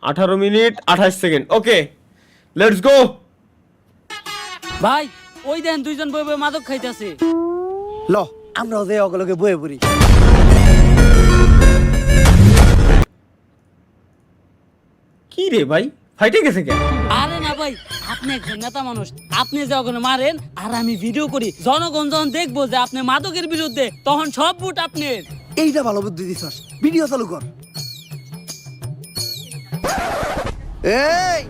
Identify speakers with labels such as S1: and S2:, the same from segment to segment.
S1: 18 minute 28 second. Okay, let's go.
S2: ভাই ওই দেন দুইজন বই বই মাদক খাইতেছে।
S3: ল আমরাও যে অগলকে বয়ে পড়ি।
S1: কি রে ভাই, ফাইটে গেছে কেন?
S2: আরে না ভাই, আপনি একজন নেতা মানুষ, আপনি যখন মারেন আর আমি ভিডিও করি, জনগণ যখন দেখবো যে আপনি মাদকের বিরুদ্ধে, তখন সব ভোট আপনার।
S3: এইটা ভালো বুদ্ধি দিছস, ভিডিও চালু কর। এই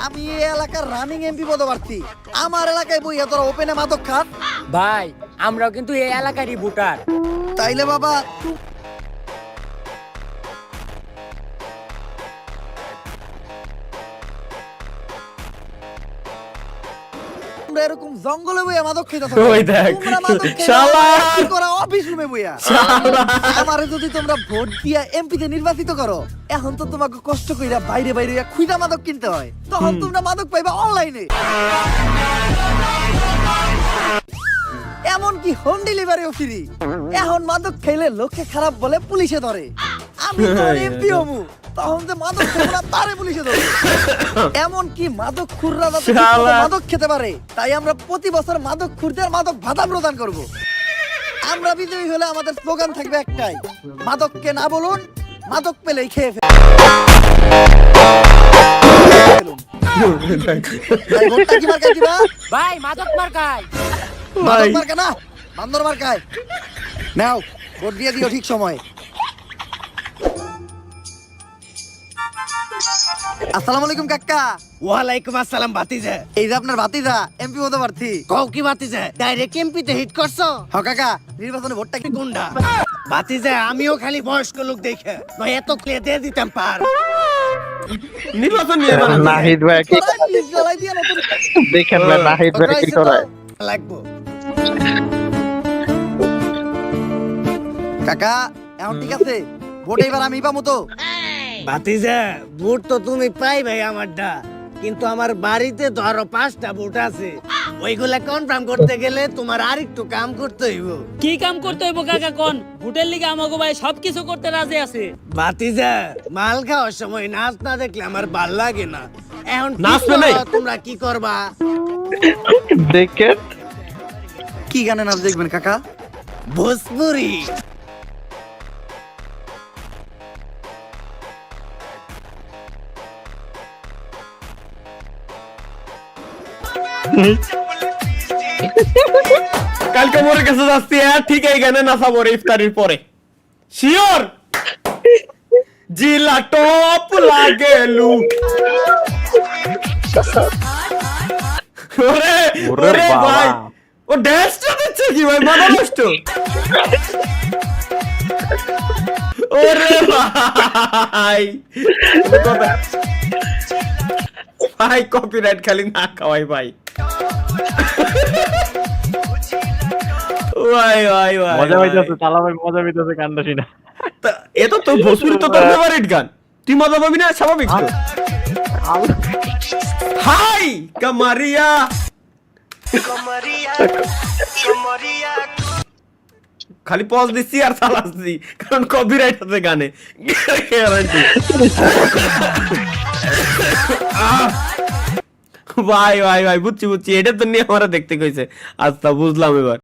S3: আমি এই এলাকার রানিং এমপি পদপ্রার্থী, আমার এলাকায় বইয়া তোরা ওপেনে মাদক খাত।
S4: ভাই আমরাও কিন্তু এই এলাকারই ভোটার।
S3: তাইলে বাবা তোমরা এরকম জঙ্গলে বইয়া মাদক খেতে থাকো।
S1: ওই দেখ,
S3: তোমরা মাদক খেয়ে
S1: শালা।
S3: কি করা অফিস রুমে বইয়া। আমারে যদি তোমরা ভোট দিয়া এমপিতে নির্বাচিত করো, এখন তো তোমাকে কষ্ট কইরা বাইরে বাইরে খুইদা মাদক কিনতে হয়, তখন তোমরা মাদক পাইবা অনলাইনে। এমন কি হোম ডেলিভারিও ফ্রি। এখন মাদক খাইলে লোকে খারাপ বলে পুলিশে ধরে, আমি তো এমপি হমু, তখন যে মাদক খাবো না তারে পুলিশে ধরে। এমন কি মাদক খুররা যাতে ঠিকমতো মাদক খেতে পারে, তাই আমরা প্রতি বছর মাদক খুরদের মাদক ভাতা প্রদান করব। আমরা বিজয়ী হলে আমাদের স্লোগান থাকবে একটাই, মাদককে না বলুন, মাদক পেলেই খেয়ে ফেলুন। ভাই, ভোটটা কি মার্কায় দিবা?
S4: ভাই মাদক মার্কায়।
S3: মাদক মার্কা না, বান্দর মার্কায়। নাও ভোট দিয়ে দিও ঠিক সময়। আসসালামু আলাইকুম কাকা।
S5: ওয়ালাইকুম আসসালাম ভাতিজা।
S3: এই যে আপনার ভাতিজা এমপি পদপ্রার্থী।
S5: কও কি ভাতিজা, ডাইরেক্ট এমপিতে হিট করছো?
S3: হ কাকা, নির্বাচনে ভোটটা কি
S5: গুন্ডা ভাতিজা, আমিও খালি বয়স্ক লোক দেখে নয় এত ক্লে দিয়ে দিতাম পার।
S1: নির্বাচন নিয়ে
S6: নাহিদ ভাই কি
S3: জ্বালাই দিয়ে নতুন
S6: দেখেন ভাই, নাহিদ ভাই কি করে
S5: লাগবো।
S3: কাকা, এখন ঠিক আছে, ভোট এবার আমি পাবো তো?
S5: ভাতিজা ভোট তো তুমি পাই ভাই আমারটা, কিন্তু আমার বাড়িতে ধরো 5টা ভোট আছে, ওইগুলা কনফার্ম করতে গেলে তোমার আর একটু কাম করতে হইব।
S2: কি কাম করতে হইব কাকা কোন? ভোটের লিগে আমাগো ভাই সবকিছু করতে রাজি আছে।
S5: ভাতিজা মাল খাওয়ার সময় নাচ না দেখলে আমার ভাল লাগে না। এখন ঠিক
S1: নাচবে নাই?
S5: করো, তোমরা কি করবা?
S6: দেখেন
S3: কি গানে নাচ দেখবেন কাকা?
S5: ভোজপুরি।
S1: কালকে মোর কাছে যাচ্ছি, ঠিক এই গানে নাচাবো রে ইফতারির পরে, শিওর। জিলা টপ লাগেলু। ওরে ওরে ভাই, ও ড্যান্সটা দিচ্ছে কি ভাই, মাথা নষ্ট। ওরে ভাই ভাই, কপিরাইট খালি না খাওয়াই ভাই। ভাই ভাই ভাই
S6: মজা পাইতেছে, তালা ভাই মজা পাইতেছে কান্না শুনে।
S1: এ তো তোর ভোজপুরি তো তোর ফেভারিট গান, তুই মজা পাবি না, স্বাভাবিক তো। হাই কামারিয়া, খালি পজ দিচ্ছি আর চালাচ্ছি, কারণ কপিরাইট আছে গানে। ভাই ভাই ভাই, বুঝছি বুঝছি, এটা তো নিয়ে আমরা দেখতে কইছে। আচ্ছা বুঝলাম এবার।